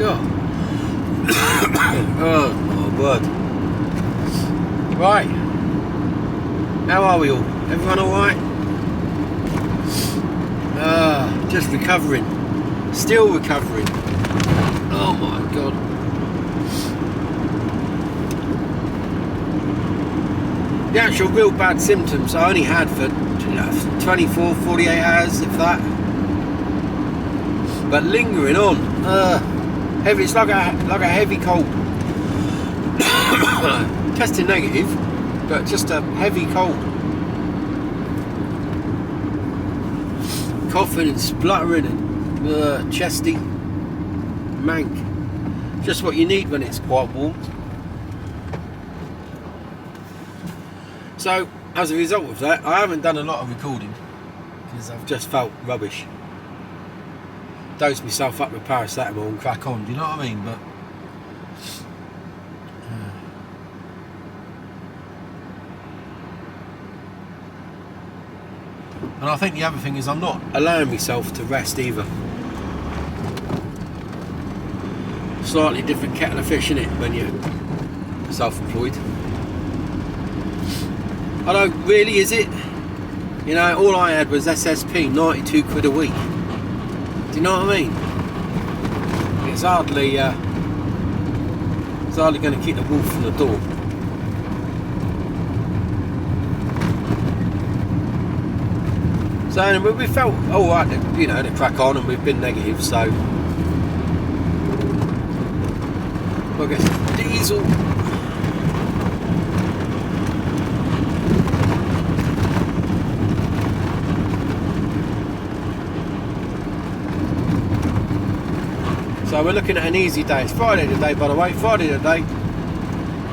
God. Oh my word. Right. How are we all? Everyone alright? Just recovering. Still recovering. Oh my God. The actual real bad symptoms I only had for 24, 48 hours, if that. But lingering on. Heavy. It's like a heavy cold. Testing negative, but just a heavy cold. Coughing and spluttering and chesty. Mank. Just what you need when it's quite warm. So, as a result of that, I haven't done a lot of recording because I've just felt rubbish. Dose myself up with paracetamol and crack on, do you know what I mean? But and I think the other thing is I'm not allowing myself to rest either. Slightly different kettle of fish, innit, when you're self-employed. I don't really, is it? You know, all I had was SSP, 92 quid a week. Do you know what I mean? It's hardly going to keep the wolf from the door. So anyway, we felt alright, you know, to crack on, and we've been negative, so I guess diesel. So we're looking at an easy day. It's Friday today, by the way. Friday today.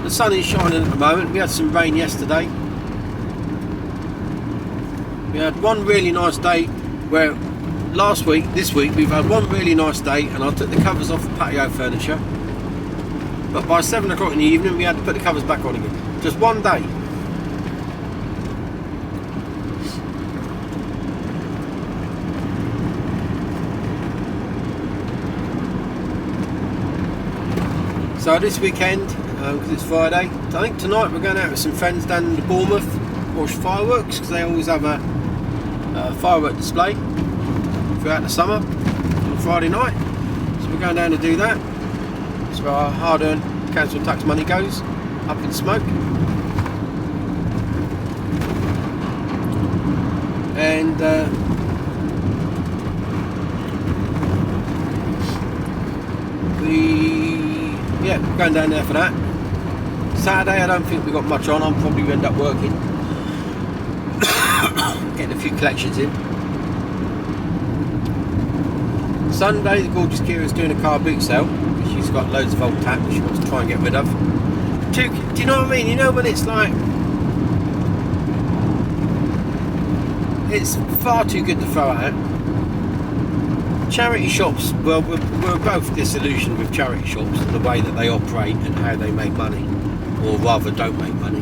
The sun is shining at the moment. We had some rain yesterday. We had one really nice day where this week we've had one really nice day, and I took the covers off the patio furniture. But by 7 o'clock in the evening we had to put the covers back on again. Just one day. So this weekend, because it's Friday, I think tonight we're going out with some friends down to Bournemouth, watch fireworks, because they always have a firework display throughout the summer on Friday night. So we're going down to do that. That's where our hard-earned council tax money goes, up in smoke. And going down there for that. Saturday I don't think we got much on. I'll probably end up working. Getting a few collections in. Sunday the gorgeous Kira's doing a car boot sale. She's got loads of old tat that she wants to try and get rid of. Do you know what I mean? You know when it's like, it's far too good to throw out. Charity shops, well, we're both disillusioned with charity shops and the way that they operate and how they make money, or rather don't make money.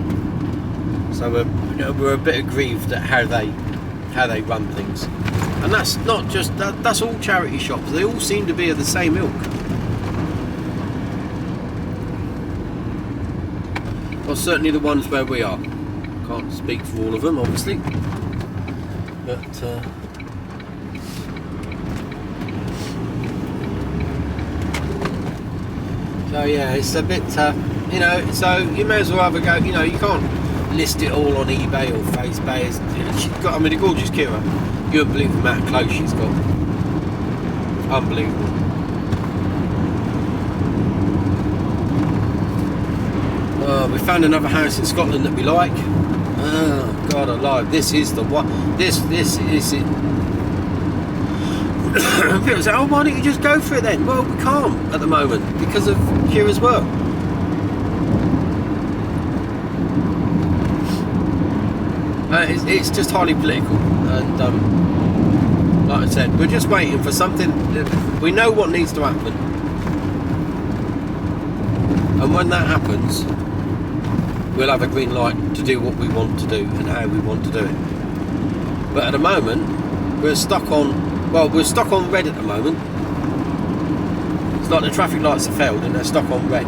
So we're a bit aggrieved at how they run things. And that's not just that's all charity shops. They all seem to be of the same ilk. Well, certainly the ones where we are. Can't speak for all of them, obviously, but. So yeah, it's a bit, you know, so you may as well have a go, you know, you can't list it all on eBay or Facebook. She's got, I mean, the gorgeous Kira, you wouldn't believe the amount of clothes she's got. Unbelievable. We found another house in Scotland that we like. Oh, God alive, this is the one, this is it. People say, oh, why don't you just go for it then? Well, we can't at the moment because of Kira's work. It's just highly political, and like I said, we're just waiting for something. We know what needs to happen, and when that happens, we'll have a green light to do what we want to do and how we want to do it. But at the moment, we're stuck on red at the moment. It's like the traffic lights have failed and they're stuck on red.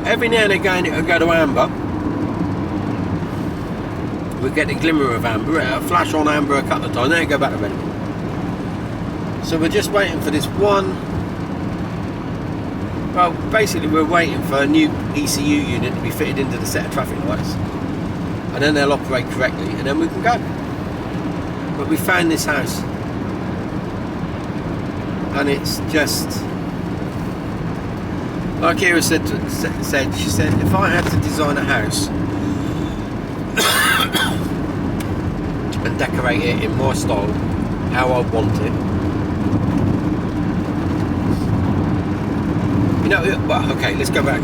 Every now and again it'll go to amber. We get a glimmer of amber, it'll flash on amber a couple of times, then it'll go back to red again. So we're just waiting for this one. Well, basically we're waiting for a new ECU unit to be fitted into the set of traffic lights. And then they'll operate correctly and then we can go. But we found this house. And it's just... Like Kira said, she said, if I had to design a house and decorate it in my style, how I want it, you know, well, okay, let's go back.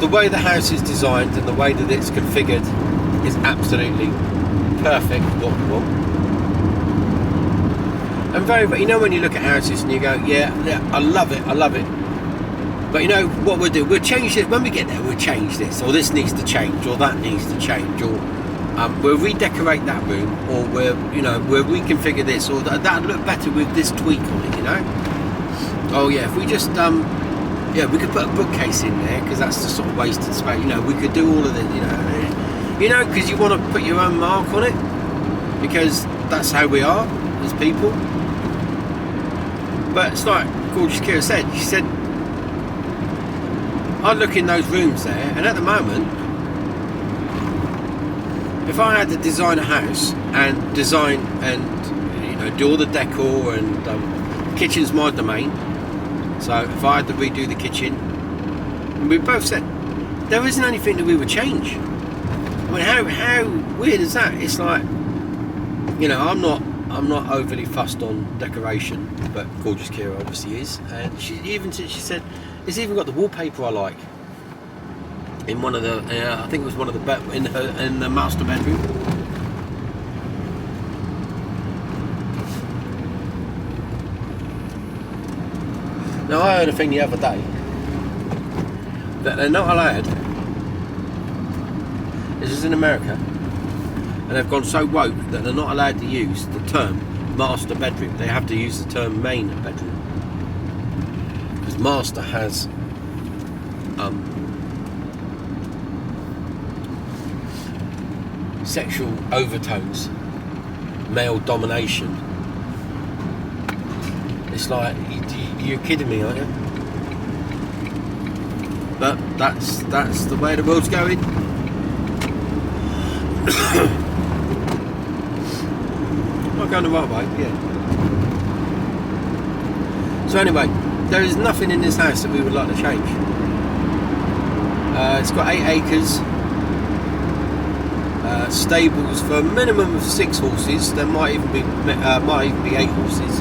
The way the house is designed and the way that it's configured is absolutely perfect what we want. And very, you know, when you look at houses and you go, yeah, I love it. But you know what we'll do? We'll change it when we get there. We'll change this, or this needs to change, or that needs to change, or we'll redecorate that room, or we'll reconfigure this, or that'll look better with this tweak on it. You know? Oh yeah, if we just yeah, we could put a bookcase in there because that's the sort of wasted space. You know, we could do all of this. You know, because you want to put your own mark on it, because that's how we are as people. But it's like Gorgeous Kira said. She said, I look in those rooms there, and at the moment, if I had to design a house and design and do all the decor and kitchen's my domain. So if I had to redo the kitchen, and we both said there isn't anything that we would change. I mean, how weird is that? It's like, I'm not overly fussed on decoration, but Gorgeous Kira obviously is, and she said it's even got the wallpaper I like in one of the I think it was one of the in the master bedroom. Now I heard a thing the other day that they're not allowed. This is in America. And they've gone so woke that they're not allowed to use the term master bedroom. They have to use the term main bedroom. Because master has sexual overtones, male domination. It's like, you're kidding me, aren't you? But that's the way the world's going. Am I going the right way? Yeah. So anyway, there is nothing in this house that we would like to change. It's got 8 acres. Stables for a minimum of 6 horses. There might even be 8 horses.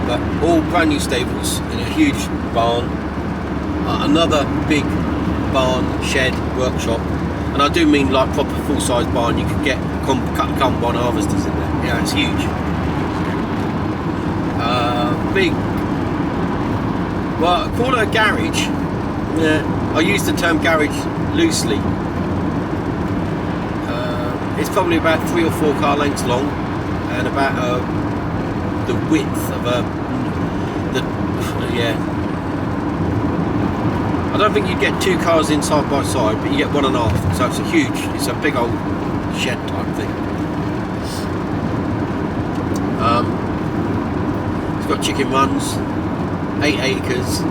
But all brand new stables in a huge barn. Another big barn, shed, workshop. And I do mean like proper full-size barn. You could get combine harvesters in there. Yeah, it's huge. Big. Well, I call it a garage. Yeah, I use the term garage loosely. It's probably about 3 or 4 car lengths long, and about the width of I don't think you'd get 2 cars in side by side, but you get 1.5. So it's a big old shed type thing. It's got chicken runs, 8 acres,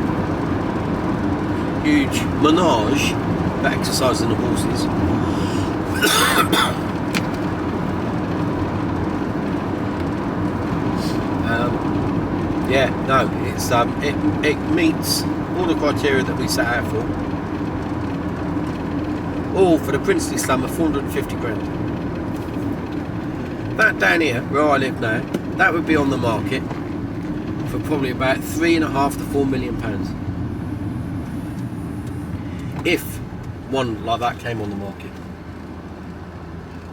huge menage for exercising the horses. Yeah, no, it's it meets all the criteria that we set out for. All for the princely sum of 450 grand. That down here, where I live now, that would be on the market for probably about £3.5 to £4 million. If one like that came on the market.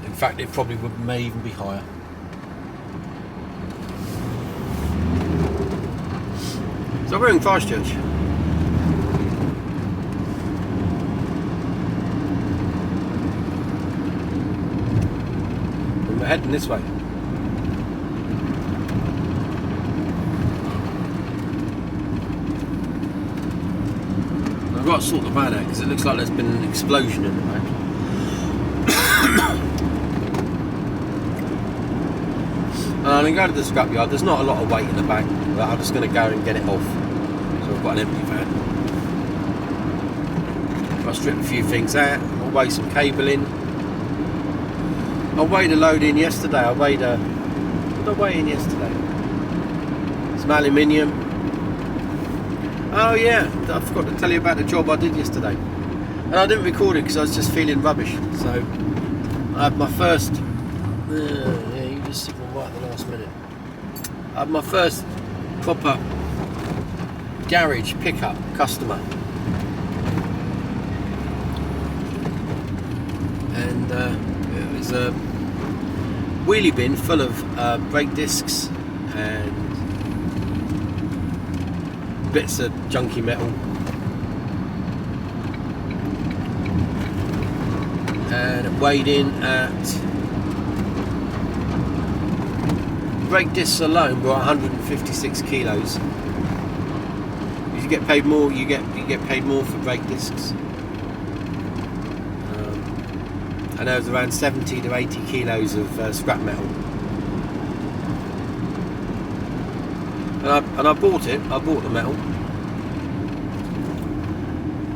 In fact, it probably may even be higher. So we're in Christchurch. And we're heading this way. I've got to sort the van out because it looks like there's been an explosion in the back. And I'm going to go to the scrapyard. There's not a lot of weight in the back, but I'm just going to go and get it off. So I've got an empty van. I'll strip a few things out. I'll weigh some cable in. I weighed a load in yesterday. What did I weigh in yesterday? Some aluminium. Oh yeah, I forgot to tell you about the job I did yesterday. And I didn't record it because I was just feeling rubbish. So I had my first... yeah, you just signal right at the last minute. I had my first proper garage pickup customer. And it was a wheelie bin full of brake discs and bits of junky metal, and it weighed in at, brake discs alone were 156 kilos. If you get paid more, you get paid more for brake discs. And there was around 70 to 80 kilos of scrap metal. And I bought it. I bought the metal,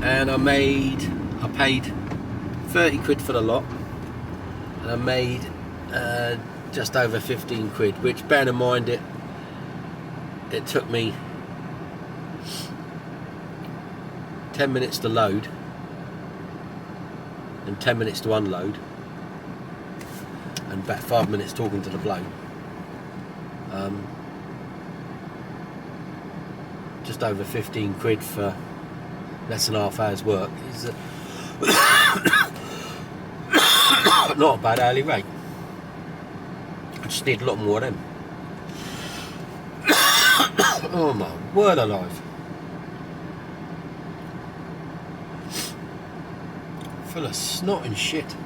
and I paid 30 quid for the lot, and I made just over 15 quid. Which, bearing in mind, it took me 10 minutes to load and 10 minutes to unload, and about 5 minutes talking to the bloke. Just over 15 quid for less than half hour's work is not a bad hourly rate. I just need a lot more of them. Oh my word alive. Full of snot and shit.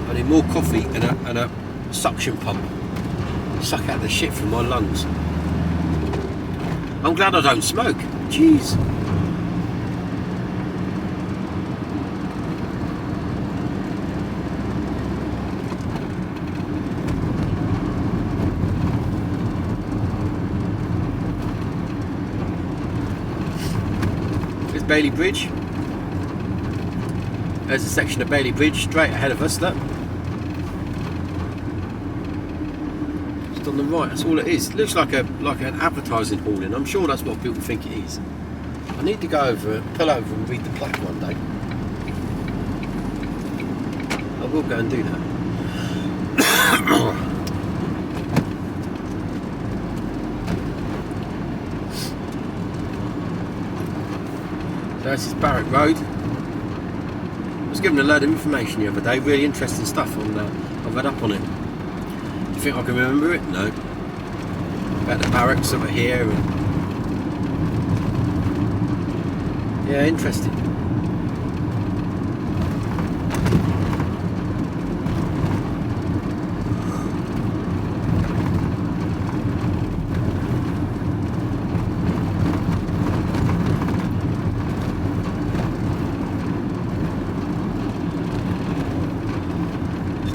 I need more coffee and a suction pump. Suck out the shit from my lungs. I'm glad I don't smoke. Jeez. There's Bailey Bridge. There's a section of Bailey Bridge straight ahead of us, look. Just on the right, that's all it is. It looks like an advertising hauling. I'm sure that's what people think it is. I need to go over, pull over and read the plaque one day. I will go and do that. So this is Barrack Road. I was given a load of information the other day, really interesting stuff on I've read up on it. You think I can remember it? No. About the barracks that were here and yeah, interesting.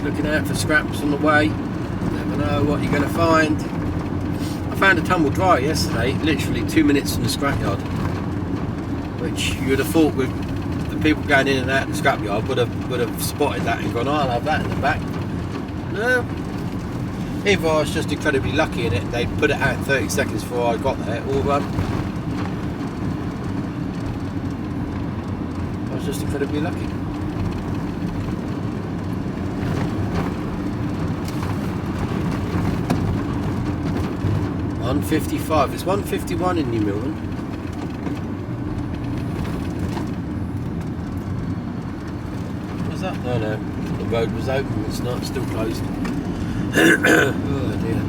Looking out for scraps on the way. Never know what you're going to find. I found a tumble dryer yesterday, literally 2 minutes from the scrapyard, which you would have thought with the people going in and out of the scrapyard would have spotted that and gone, oh, I'll have that in the back. No. Either I was just incredibly lucky in it, they put it out 30 seconds before I got there, or I was just incredibly lucky. $155. It's $151 in New Milton. What was that? No, the road was open. It's not. It's still closed. Oh dear.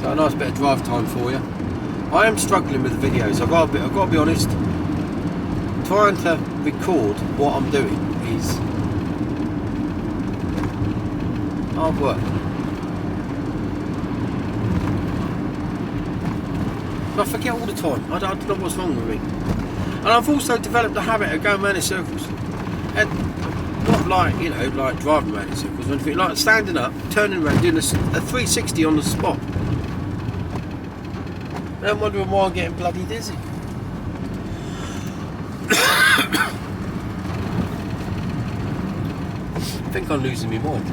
So a nice bit of drive time for you. I am struggling with the videos. I've got to be honest. Trying to record what I'm doing is hard work. I forget all the time. I don't know what's wrong with me. And I've also developed the habit of going around in circles. And not like, you know, like driving around in circles or anything, like standing up, turning around, doing a 360 on the spot. And I'm wondering why I'm getting bloody dizzy. I think I'm losing my mind.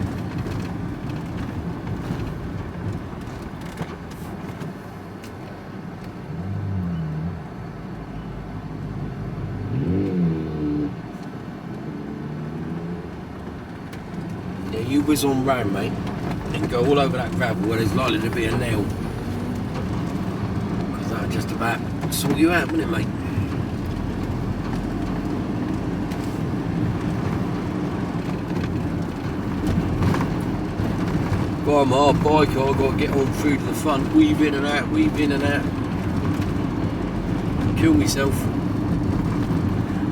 Yeah, you whiz on round, mate, and go all over that gravel where there's likely to be a nail. Because that'll just about sort you out, wouldn't it, mate? By my bike, I've got to get on through to the front, weave in and out, kill myself.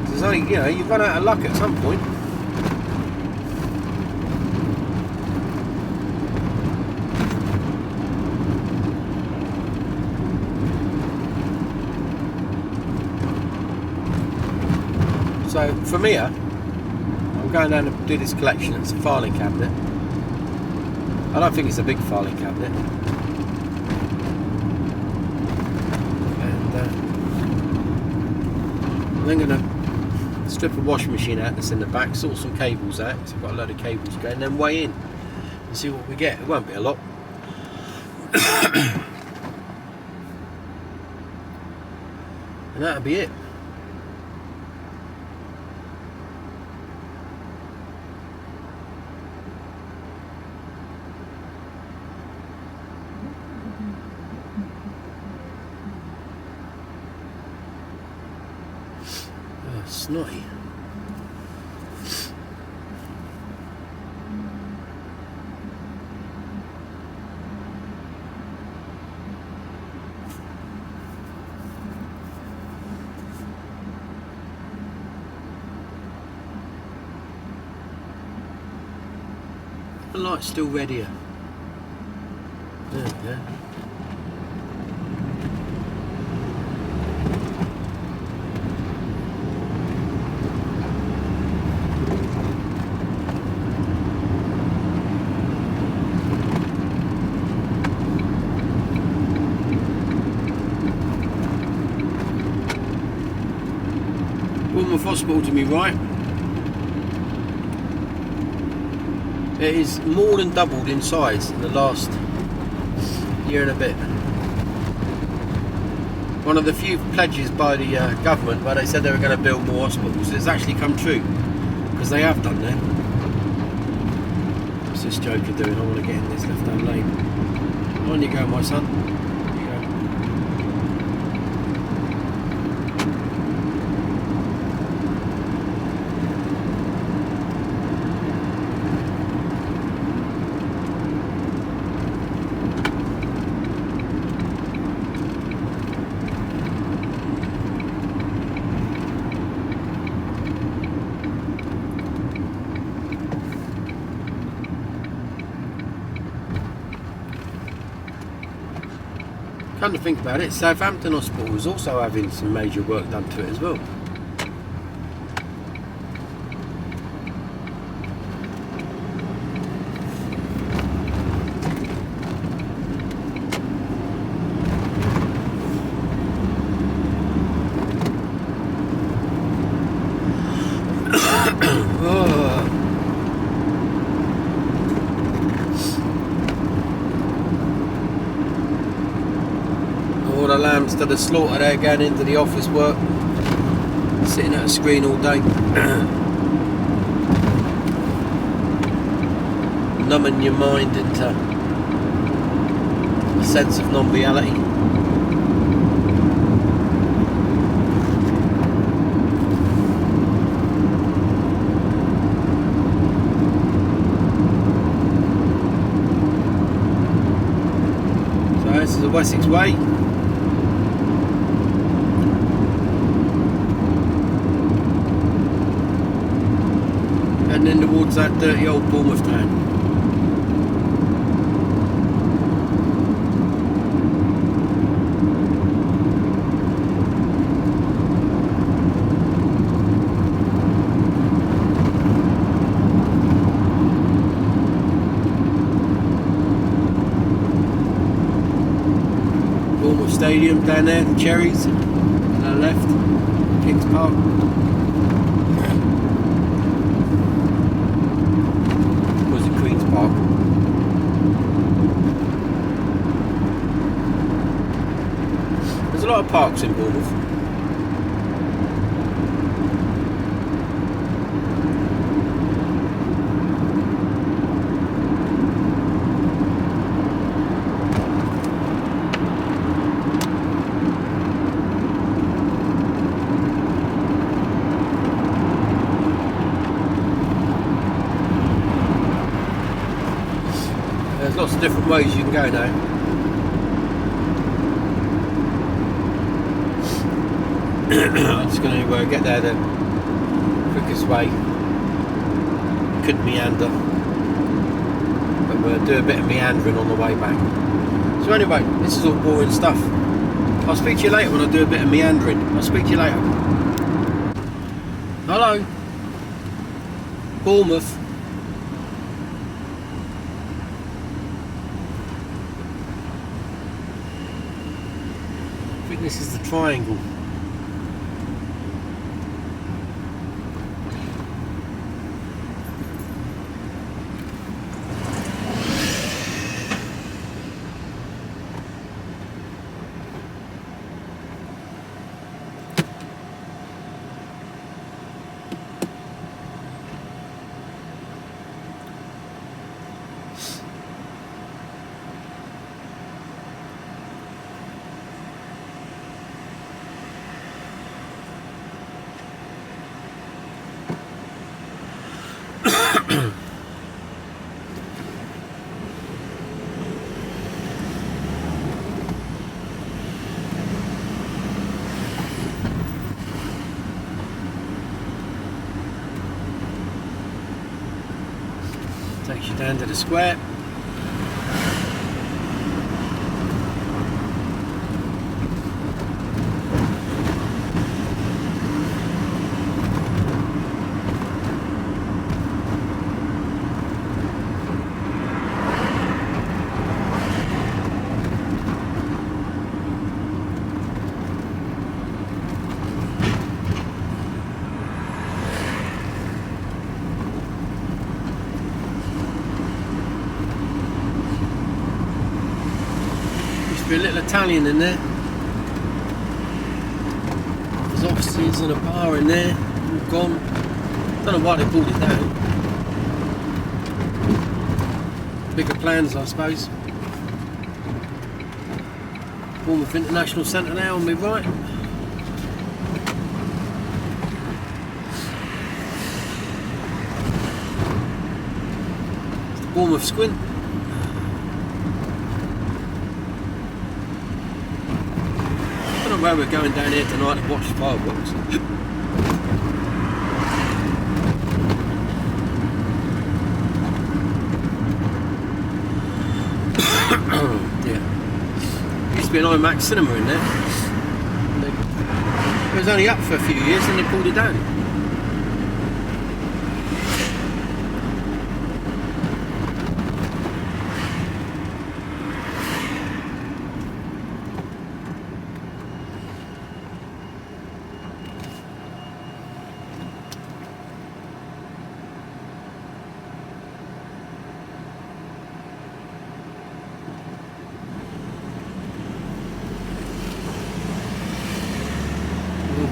There's only, you know, you run out of luck at some point. So from here, I'm going down to do this collection. It's a filing cabinet. I don't think it's a big filing cabinet. And I'm going to strip a washing machine out that's in the back, sort some cables out, because I've got a load of cables going, and then weigh in and see what we get. It won't be a lot. And that'll be it. Snotty. The light's still red here. There we go. Bournemouth Hospital to me right. It is more than doubled in size in the last year and a bit. One of the few pledges by the government where they said they were going to build more hospitals, it's actually come true, because they have done that. What's this joker doing? I want to get in this left-hand lane. On you go, my son. Come to think about it, Southampton Hospital is also having some major work done to it as well. All the lambs to the slaughter there, going into the office work, sitting at a screen all day, numbing your mind into a sense of non-reality. So this is the Wessex Way. comes that dirty old Bournemouth town. Bournemouth Stadium down there, the Cherries, on the left, Kings Park. Was it Queen's Park? There's a lot of parks in Bournemouth. There's lots of different ways you can go now. I'm just going to get there the quickest way. Could meander, but we'll do a bit of meandering on the way back. So anyway, this is all boring stuff. I'll speak to you later when I do a bit of meandering. I'll speak to you later. Hello, Bournemouth. I think this is the triangle. Takes you down to the square. A little Italian in there. There's offices and a bar in there. All gone. Don't know why they pulled it down. Bigger plans, I suppose. Bournemouth International Centre now on my right. It's the Bournemouth Squint. Where we're going down here tonight to watch fireworks. Yeah. Used to be an IMAX cinema in there. It was only up for a few years and they pulled it down.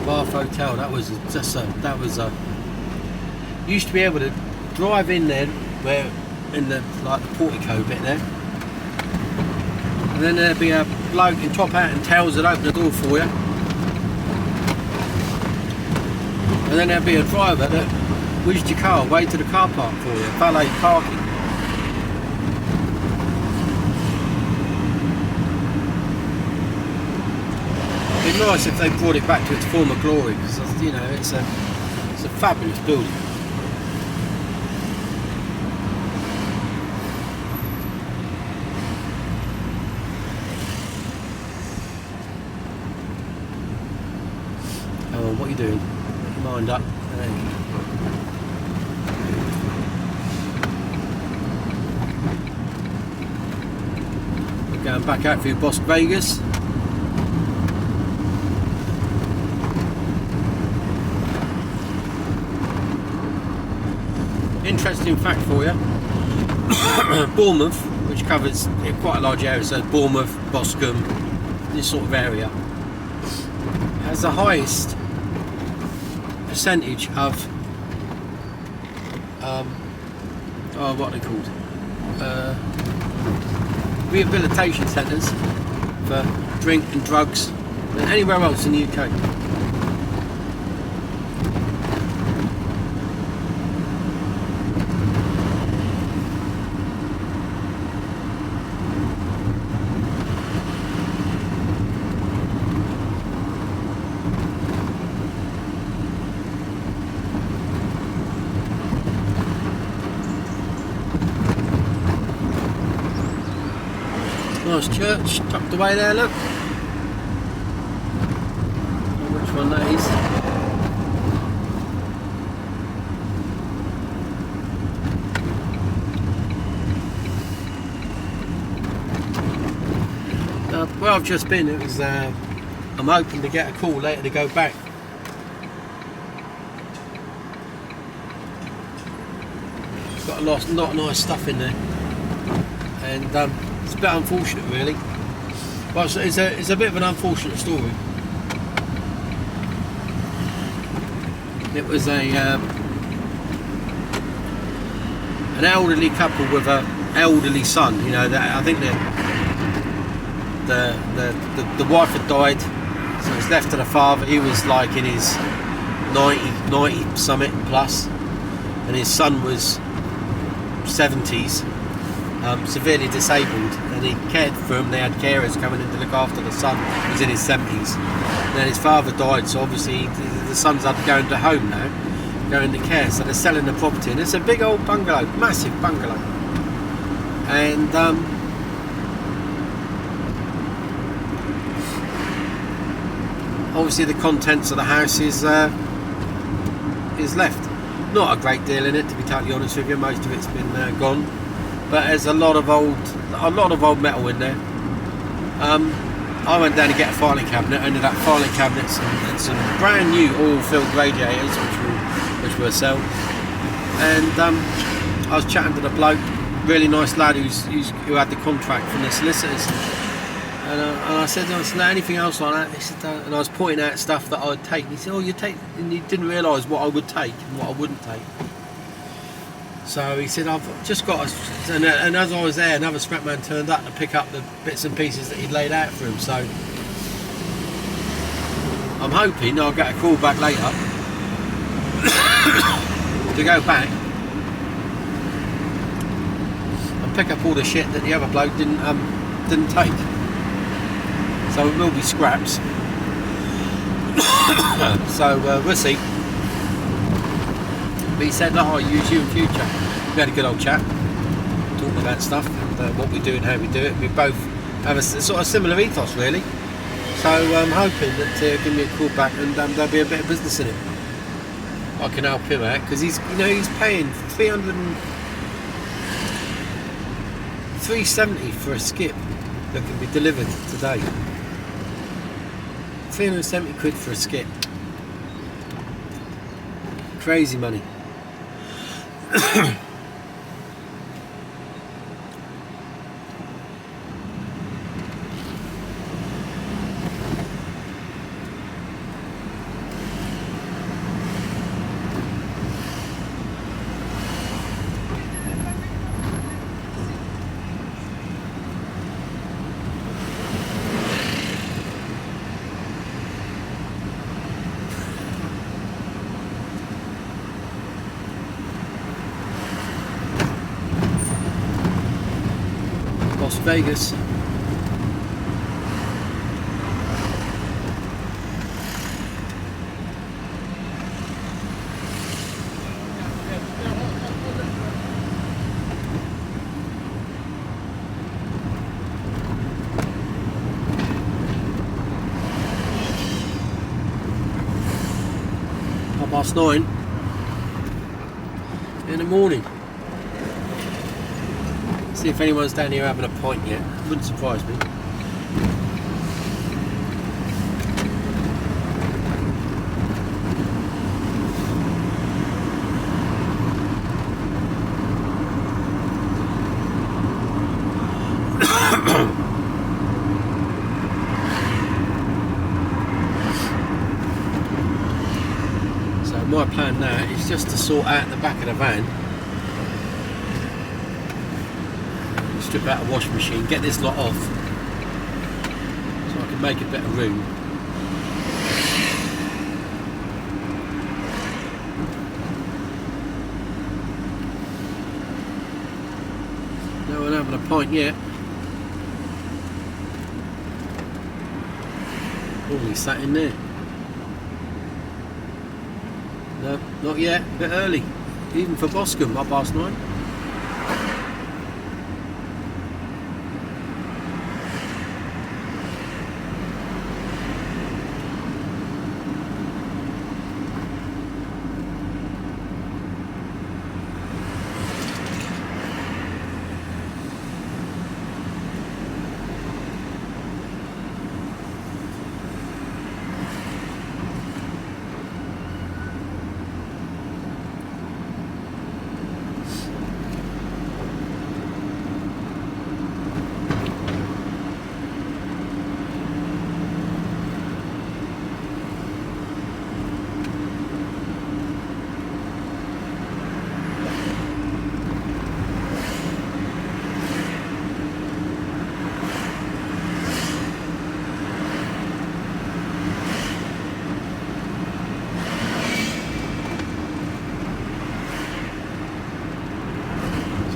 Bath Hotel. That was used to be able to drive in there, where in the like the portico bit there, and then there'd be a bloke in top hat and tails that open the door for you, and then there'd be a driver that whizzed your car away to the car park for you, valet parking. It'd be nice if they brought it back to its former glory, because you know it's a fabulous building. doing? Mind up. We're going back out through Bosque Vegas. Interesting fact for you. Bournemouth, which covers quite a large area, so Bournemouth, Boscombe, this sort of area, has the highest percentage of what are they called? Rehabilitation centres for drink and drugs than anywhere else in the UK. Nice church tucked away there, look. Which one that is? Where I've just been, it was. I'm hoping to get a call later to go back. It's got a lot of nice stuff in there, and it's a bit unfortunate, really. Well, it's a bit of an unfortunate story. It was an elderly couple with an elderly son. You know, I think the wife had died, so it was left to the father. He was like in his 90 something plus, and his son was 70s. Severely disabled, and he cared for him. They had carers coming in to look after the son. He was in his 70s. And then his father died, so obviously the son's up going to home now, going to care. So they're selling the property, and it's a big old bungalow, massive bungalow. And obviously the contents of the house is left. Not a great deal in it, to be totally honest with you. Most of it's been gone. But there's a lot of old metal in there. I went down to get a filing cabinet, ended up filing cabinets and some brand new oil-filled radiators, which were sell. And I was chatting to the bloke, really nice lad who had the contract from the solicitors. And I said, "Is there anything else like that?" He said, and I was pointing out stuff that I would take. And he said, "Oh, you take," and he didn't realise what I would take and what I wouldn't take. So he said, "I've just got," and as I was there, another scrapman turned up to pick up the bits and pieces that he'd laid out for him. So I'm hoping I'll get a call back later to go back and pick up all the shit that the other bloke didn't take. So it will be scraps. So we'll see. But he said, "No, I'll use you in future." We had a good old chat, talking about stuff and what we do and how we do it. We both have a sort of similar ethos, really. So I'm hoping that he'll give me a call back and there'll be a bit of business in it. I can help him out because he's paying $370 for a skip that can be delivered today. 370 quid for a skip. Crazy money. Las Vegas. 9:30 in the morning. See if anyone's down here having a pint yet. Wouldn't surprise me. My plan now is just to sort out the back of the van, strip out the washing machine, get this lot off so I can make a bit of room. No one having a pint yet. Oh, he's sat in there. No, not yet. A bit early, even for Boscombe, 9:30.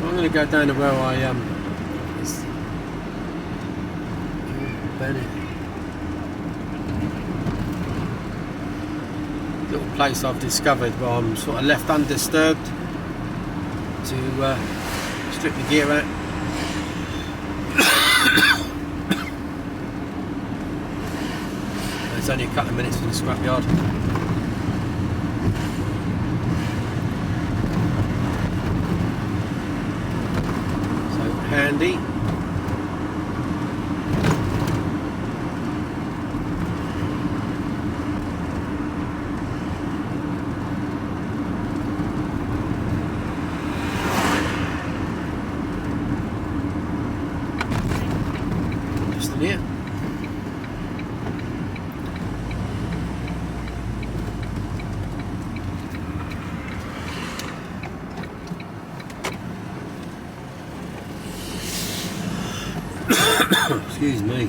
I'm going to go down to where I Bennett. Little place I've discovered where I'm sort of left undisturbed to strip the gear out. It's only a couple of minutes from the scrapyard. Handy. Just in here. Excuse me.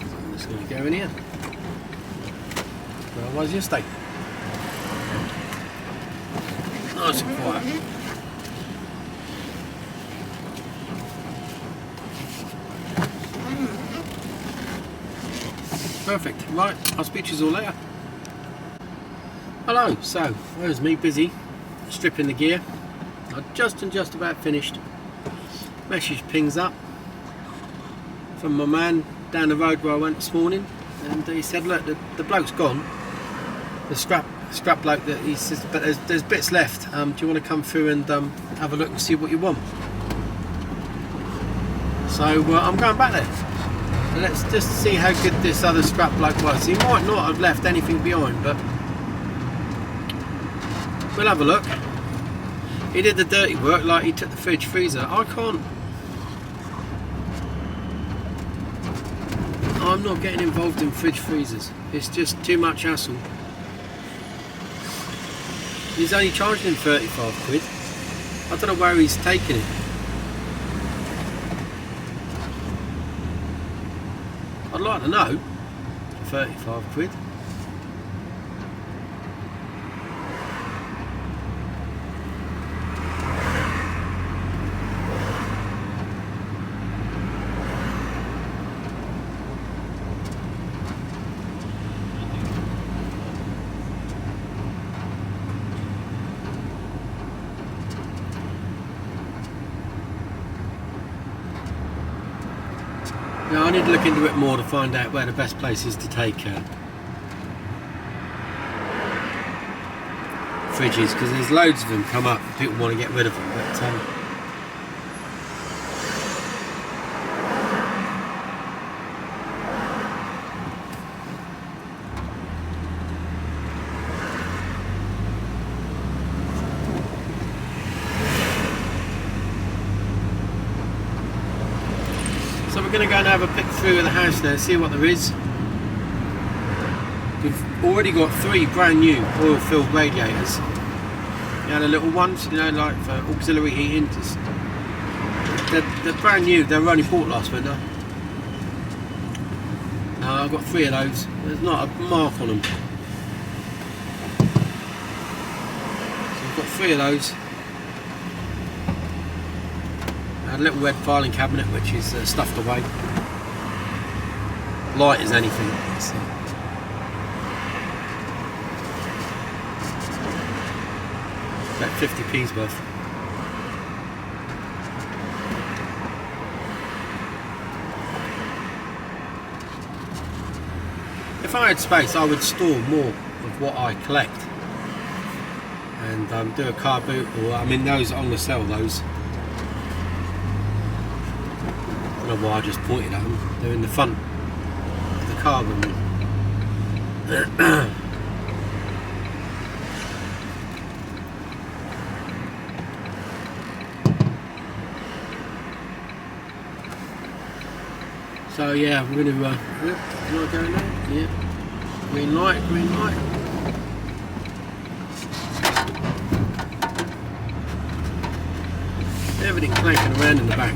So I'm just going to go in here. Where was yesterday? Nice and quiet. Perfect. Right, I'll speak to you all later. Hello. So, there's me busy stripping the gear. I just about finished. Message pings up from my man down the road where I went this morning, and he said, look, the bloke's gone. The scrap bloke, that he says, but there's bits left. Do you want to come through and have a look and see what you want? So I'm going back there. Let's just see how good this other scrap bloke was. He might not have left anything behind, but we'll have a look. He did the dirty work, like he took the fridge freezer. I'm not getting involved in fridge freezers. It's just too much hassle. He's only charging him 35 quid. I don't know where he's taking it. I'd like to know. 35 quid. Now I need to look into it more to find out where the best place is to take fridges, because there's loads of them come up and people want to get rid of them, but so we're going to go and have a pick through of the house now, see what there is. We've already got 3 brand new oil-filled radiators. You know, the little ones, you know, like for auxiliary heating. They're brand new. They were only bought last winter. I've got 3 of those. There's not a mark on them. So I've got 3 of those. A little red filing cabinet which is stuffed away. Light as anything. So. About 50p's worth. If I had space, I would store more of what I collect and do a car boot, or I mean those, I'm going to sell those. I don't know why I just pointed at them. They're in the front of the car with me. So yeah, we're going to, can I go now? Yeah. Green light, green light. Everything clanking around in the back.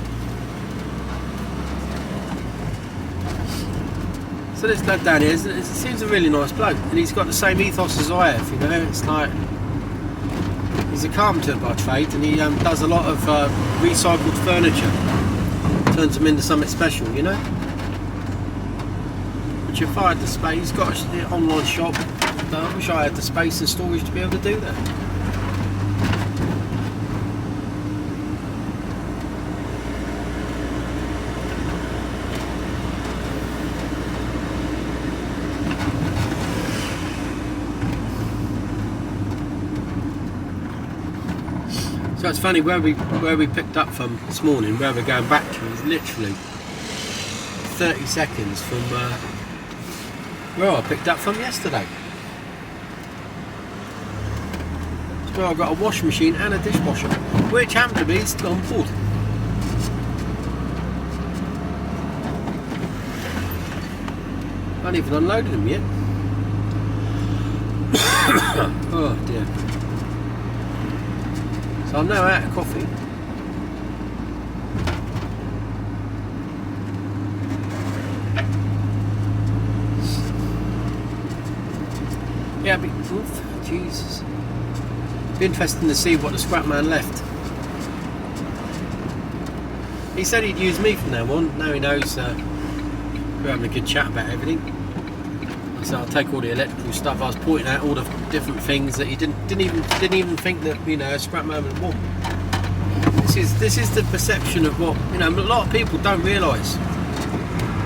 So this lad down here, it seems a really nice bloke, and he's got the same ethos as I have, you know. It's like, he's a carpenter by trade, and he does a lot of recycled furniture, turns them into something special, you know. Which if I had the space, he's got an online shop, and I wish I had the space and storage to be able to do that. So it's funny, where we picked up from this morning, where we're going back to is literally 30 seconds from where I picked up from yesterday. So I've got a washing machine and a dishwasher, which happened to be still on board. I haven't even unloaded them yet. Oh dear. So I'm now out of coffee. Yeah, but oof, Jesus. Be interesting to see what the scrap man left. He said he'd use me from now on. Now he knows we're having a good chat about everything. So I'll take all the electrical stuff. I was pointing out all the different things that he didn't even think that, you know, a scrap man would want. This is the perception of what, you know, a lot of people don't realise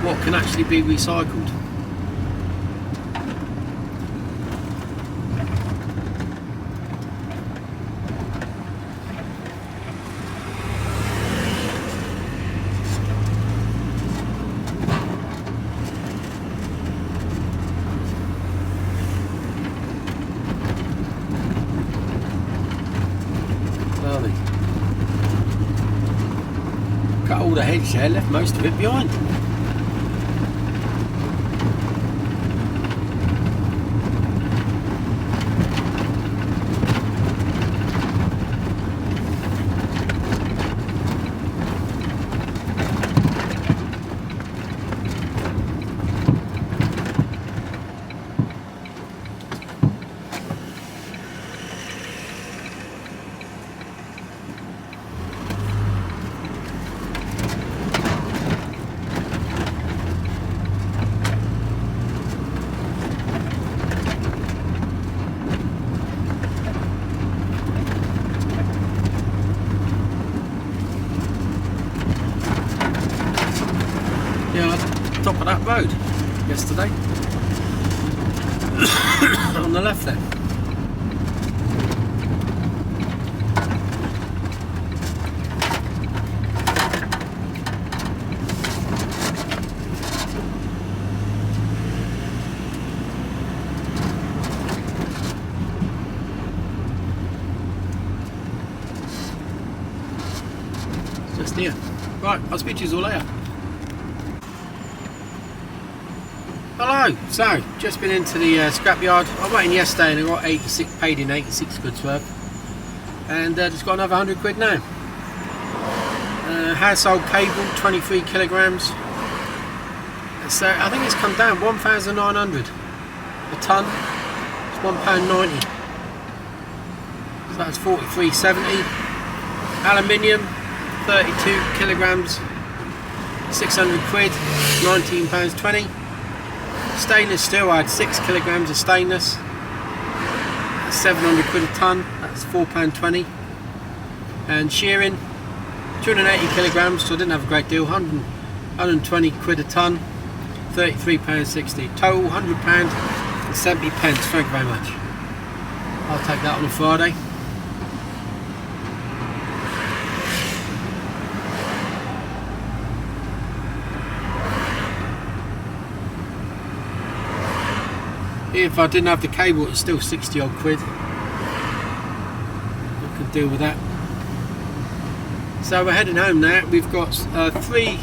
what can actually be recycled. Cut all the hedge there, left most of it behind. Yeah, at the top of that road yesterday. On the left there. Just here. Right, I'll speak to you all later. Hello, so just been into the scrapyard. I went in yesterday and I got 86, paid in 86 quid's worth, and just got another 100 quid now. Household cable, 23 kilograms. So I think it's come down 1,900 a ton. It's £1.90. So that's 43.70. Aluminium, 32 kilograms, 600 quid, £19.20. Stainless steel, I had 6 kilograms of stainless, that's 700 quid a ton, that's £4.20. And shearing, 280 kilograms, so I didn't have a great deal, 120 quid a ton, £33.60. Total £100 and 70 pence. Thank you very much. I'll take that on a Friday. If I didn't have the cable, it's still 60 odd quid. I could deal with that. So we're heading home now. We've got 3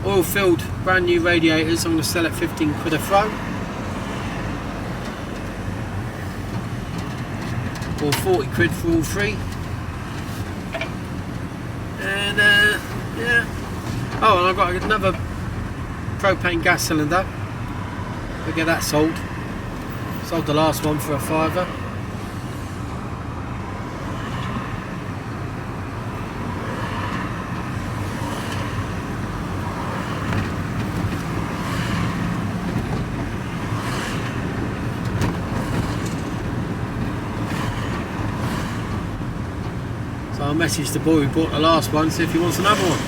oil-filled brand new radiators. I'm going to sell at 15 quid a throw. Or 40 quid for all 3. And yeah. Oh, and I've got another propane gas cylinder. We'll get that sold. Sold the last one for a £5. So I'll message the boy who bought the last one, see if he wants another one.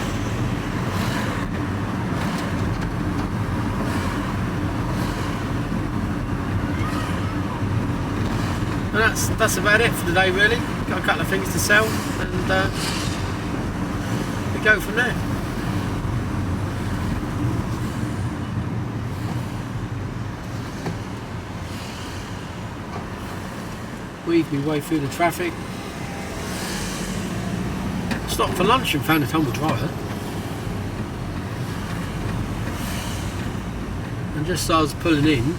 And that's about it for today, really. Got a couple of things to sell, and we go from there. Weave my way through the traffic. Stopped for lunch and found a tumble dryer. And just as I was pulling in,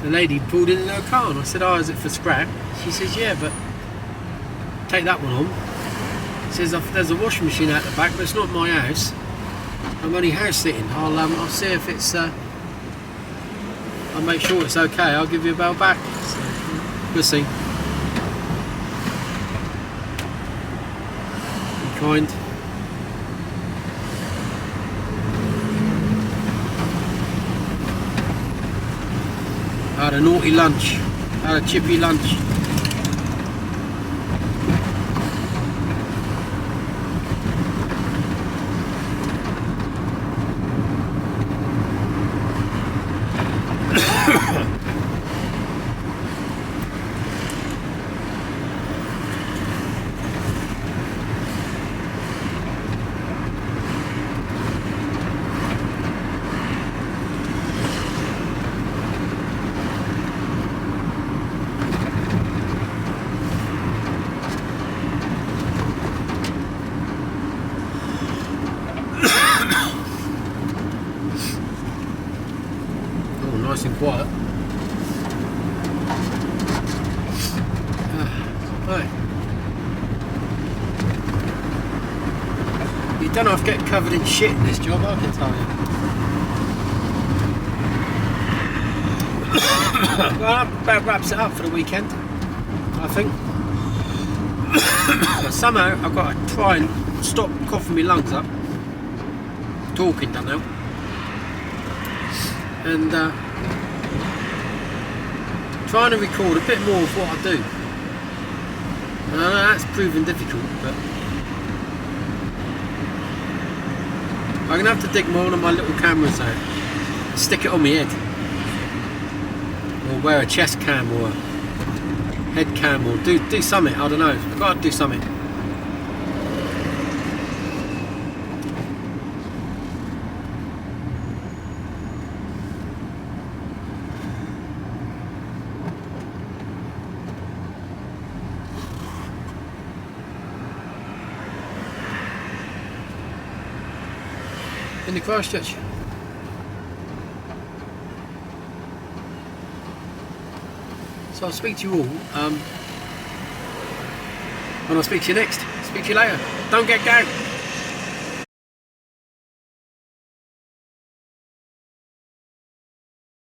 the lady pulled in her car, and I said, "Oh, is it for scrap?" She says, "Yeah, but take that one on." She says, "There's a washing machine out the back, but it's not my house. I'm only house sitting. I'll see if it's. I'll make sure it's okay. I'll give you a bell back." So, we'll see. Be kind. I had a naughty lunch, I had a chippy lunch. Nice and quiet. Right. You don't have to get covered in shit in this job, I can tell you. Well, that about wraps it up for the weekend, I think. Somehow I've got to try and stop coughing my lungs up. Talking, don't know. And trying to record a bit more of what I do. I know that's proven difficult, but I'm gonna have to dig more on my little cameras though. Stick it on my head. Or wear a chest cam or a head cam or do something, I don't know. I've got to do something. In the Christchurch. So I'll speak to you all when I speak to you next. Speak to you later. Don't get gagged.